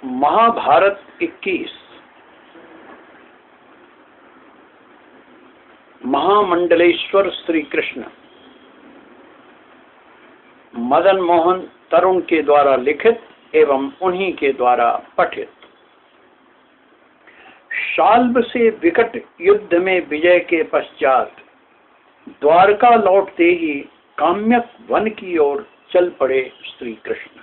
महाभारत 21 महामंडलेश्वर श्री कृष्ण मदन मोहन तरुण के द्वारा लिखित एवं उन्हीं के द्वारा पठित। शाल्ब से विकट युद्ध में विजय के पश्चात द्वारका लौटते ही काम्यक वन की ओर चल पड़े श्री कृष्ण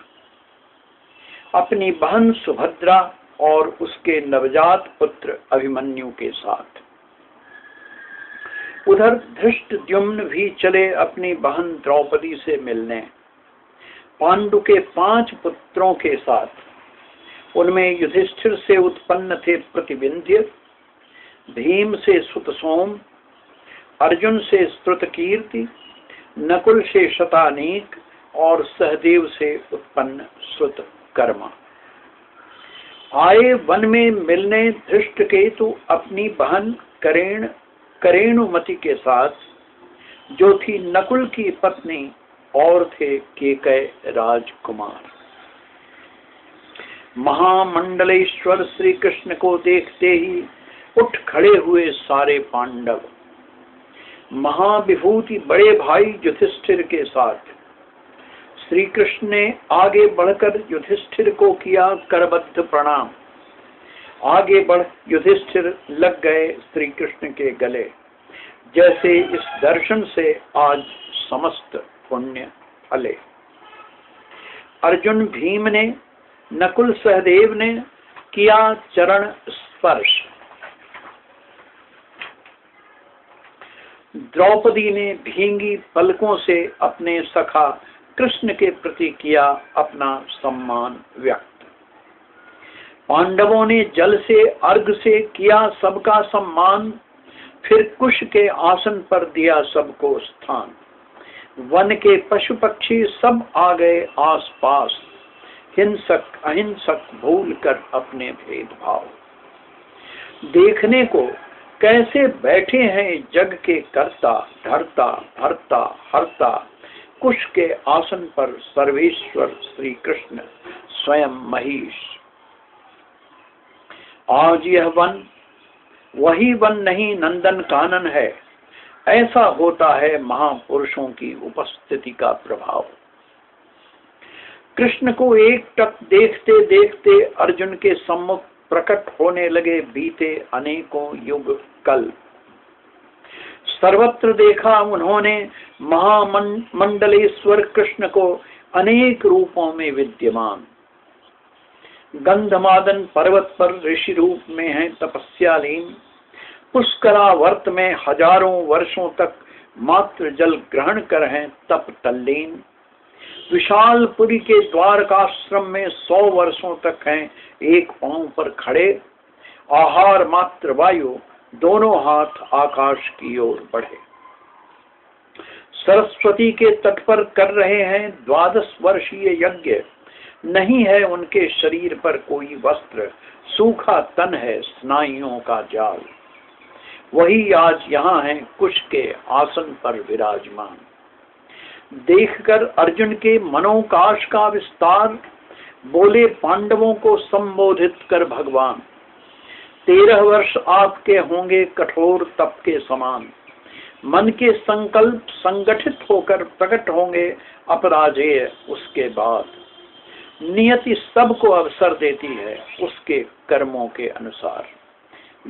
अपनी बहन सुभद्रा और उसके नवजात पुत्र अभिमन्यु के साथ। उधर धृष्टद्युम्न भी चले अपनी बहन द्रौपदी से मिलने पांडु के 5 पुत्रों के साथ। उनमें युधिष्ठिर से उत्पन्न थे प्रतिविंध्य, भीम से सुत सोम, अर्जुन से स्तुतकीर्ति, नकुल से शतानीक और सहदेव से उत्पन्न श्रुत कर्मा। आए वन में मिलने धृष्टकेतु अपनी बहन करेणुमति के साथ, जो थी नकुल की पत्नी, और थे केकय राजकुमार। महामंडलेश्वर श्री कृष्ण को देखते ही उठ खड़े हुए सारे पांडव। महाविभूति बड़े भाई युधिष्ठिर के साथ श्री कृष्ण ने आगे बढ़कर युधिष्ठिर को किया करबद्ध प्रणाम। आगे बढ़ युधिष्ठिर लग गए श्री कृष्ण के गले, जैसे इस दर्शन से आज समस्त पुण्य फले। अर्जुन भीम ने, नकुल सहदेव ने किया चरण स्पर्श। द्रौपदी ने भींगी पलकों से अपने सखा कृष्ण के प्रति किया अपना सम्मान व्यक्त। पांडवों ने जल से अर्घ से किया सबका सम्मान, फिर कुश के आसन पर दिया सबको स्थान। वन के पशु पक्षी सब आ गए आसपास, हिंसक अहिंसक भूल कर अपने भेदभाव। देखने को कैसे बैठे हैं जग के कर्ता, धरता भरता हरता, कुश के आसन पर सर्वेश्वर श्री कृष्ण स्वयं महीश। आज यह वन वही वन नहीं नंदन कानन है, ऐसा होता है महापुरुषों की उपस्थिति का प्रभाव। कृष्ण को एकटक देखते देखते अर्जुन के सम्मुख प्रकट होने लगे बीते अनेकों युग कल। सर्वत्र देखा उन्होंने महामंडलेश्वर कृष्ण को अनेक रूपों में विद्यमान। गंधमादन पर्वत पर ऋषि रूप में हैं तपस्यालीन, पुष्करावर्त में हजारों वर्षों तक मात्र जल ग्रहण कर हैं तप तल्लीन। विशालपुरी के द्वारकाश्रम में 100 वर्षों तक हैं एक पांव पर खड़े, आहार मात्र वायु, दोनों हाथ आकाश की ओर बढ़े। सरस्वती के तट पर कर रहे हैं 12 वर्षीय यज्ञ, नहीं है उनके शरीर पर कोई वस्त्र, सूखा तन है स्नायुओं का जाल। वही आज यहाँ हैं कुश के आसन पर विराजमान। देखकर अर्जुन के मनोकाश का विस्तार, बोले पांडवों को संबोधित कर भगवान। 13 वर्ष आपके होंगे कठोर तप के समान, मन के संकल्प संगठित होकर प्रकट होंगे अपराजेय उसके बाद। नियति सबको अवसर देती है उसके कर्मों के अनुसार।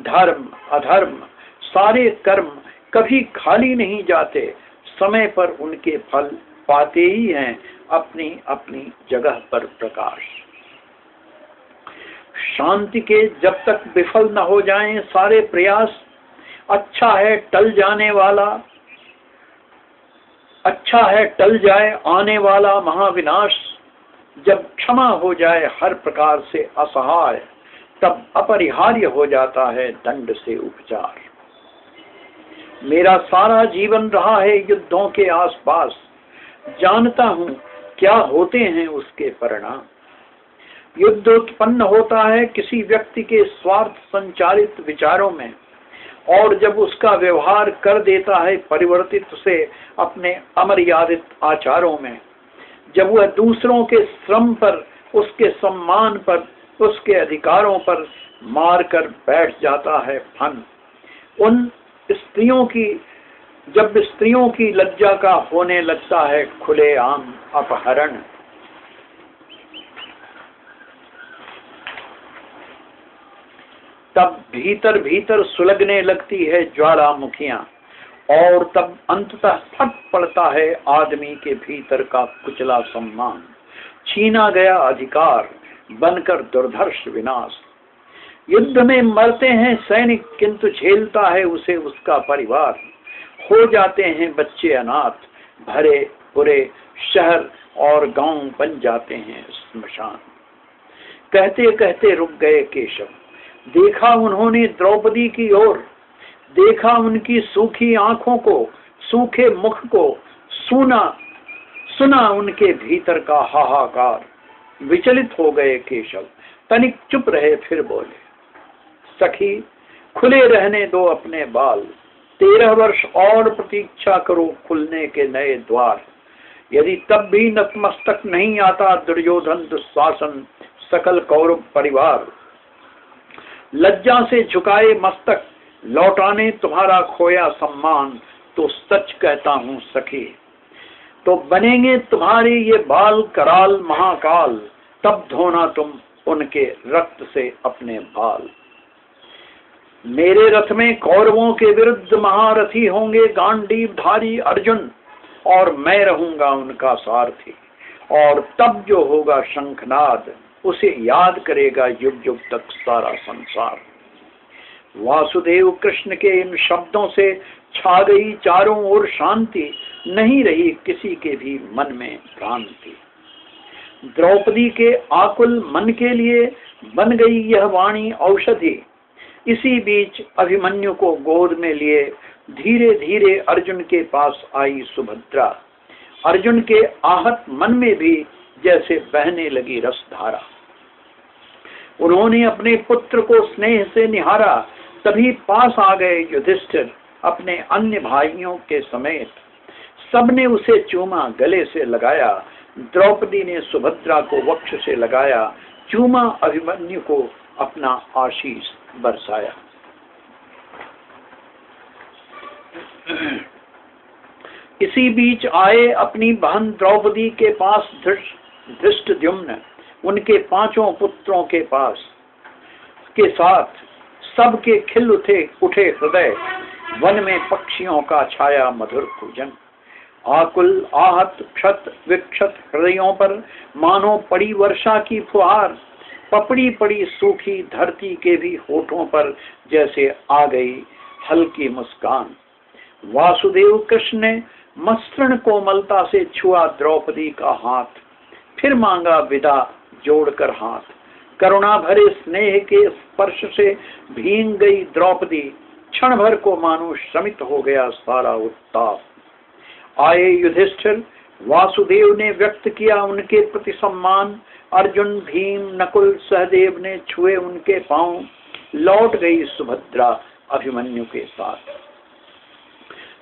धर्म अधर्म सारे कर्म कभी खाली नहीं जाते, समय पर उनके फल पाते ही हैं अपनी अपनी जगह पर प्रकाश। शांति के जब तक विफल न हो जाएं सारे प्रयास, अच्छा है टल जाए आने वाला महाविनाश। जब क्षमा हो जाए हर प्रकार से असहाय, तब अपरिहार्य हो जाता है दंड से उपचार। मेरा सारा जीवन रहा है युद्धों के आसपास, जानता हूं क्या होते हैं उसके परिणाम। युद्ध उत्पन्न होता है किसी व्यक्ति के स्वार्थ संचालित विचारों में, और जब उसका व्यवहार कर देता है परिवर्तित से अपने अमर्यादित आचारों में, जब वह दूसरों के श्रम पर, उसके सम्मान पर, उसके अधिकारों पर मारकर बैठ जाता है फन। उन स्त्रियों की जब स्त्रियों की लज्जा का होने लगता है खुलेआम अपहरण, तब भीतर भीतर सुलगने लगती है ज्वालामुखियां, और तब अंततः फट पड़ता है आदमी के भीतर का कुचला सम्मान, छीना गया अधिकार बनकर दुर्धर्ष विनाश। युद्ध में मरते हैं सैनिक, किंतु झेलता है उसे उसका परिवार। हो जाते हैं बच्चे अनाथ, भरे पूरे शहर और गांव बन जाते हैं स्मशान। कहते कहते रुक गए केशव, देखा उन्होंने द्रौपदी की ओर, देखा उनकी सूखी आंखों को, सूखे मुख को, सुना उनके भीतर का हाहाकार। विचलित हो गए केशव, तनिक चुप रहे, फिर बोले, सखी खुले रहने दो अपने बाल, 13 वर्ष और प्रतीक्षा करो खुलने के नए द्वार। यदि तब भी नतमस्तक नहीं आता दुर्योधन दुशासन सकल कौरव परिवार, लज्जा से झुकाए मस्तक लौटाने तुम्हारा खोया सम्मान, तो सच कहता हूँ सखी, तो बनेंगे तुम्हारे ये बाल कराल महाकाल, तब धोना तुम उनके रक्त से अपने बाल। मेरे रथ में कौरवों के विरुद्ध महारथी होंगे गांडीवधारी अर्जुन, और मैं रहूंगा उनका सारथी। और तब जो होगा शंखनाद, उसे याद करेगा युग युग तक सारा संसार। वासुदेव कृष्ण के इन शब्दों से छा गई चारों ओर शांति, नहीं रही किसी के भी मन में भ्रांति। द्रौपदी के आकुल मन के लिए बन गई यह वाणी औषधि। इसी बीच अभिमन्यु को गोद में लिए धीरे धीरे अर्जुन के पास आई सुभद्रा। अर्जुन के आहत मन में भी जैसे बहने लगी रसधारा। उन्होंने अपने पुत्र को स्नेह से निहारा, तभी पास आ गए युधिष्ठिर अपने अन्य भाइयों के समेत। सबने उसे चूमा, गले से लगाया। द्रौपदी ने सुभद्रा को वक्ष से लगाया, चूमा अभिमन्यु को अपना आशीष बरसाया। इसी बीच आए अपनी बहन द्रौपदी के पास धृष्टद्युम्न, उनके 5 पुत्रों के पास के साथ। सबके खिल उठे हृदय, वन में पक्षियों का छाया मधुर पूजन। आकुल आहत क्षत विक्षत हृदयों पर मानो पड़ी वर्षा की फुहार। पपड़ी पड़ी सूखी धरती के भी होठों पर जैसे आ गई हल्की मुस्कान। वासुदेव कृष्ण ने मसृण कोमलता से छुआ द्रौपदी का हाथ, फिर मांगा विदा जोड़कर हाथ। करुणा भरे स्नेह के स्पर्श से भींग गई द्रौपदी, क्षण भर को मानो शमित हो गया सारा उत्ताप। आए युधिष्ठिर, वासुदेव ने व्यक्त किया उनके प्रति सम्मान। अर्जुन भीम नकुल सहदेव ने छुए उनके पांव। लौट गई सुभद्रा अभिमन्यु के साथ।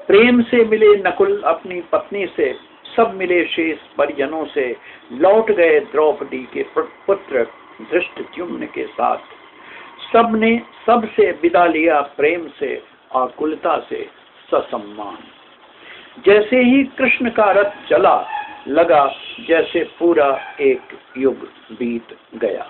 प्रेम से मिले नकुल अपनी पत्नी से, सब मिले शेष परिजनों से। लौट गए द्रौपदी के पुत्र धृष्टद्युम्न के साथ। सबने सबसे विदा लिया प्रेम से, आकुलता से ससम्मान। जैसे ही कृष्ण का रथ चला, लगा जैसे पूरा एक युग बीत गया।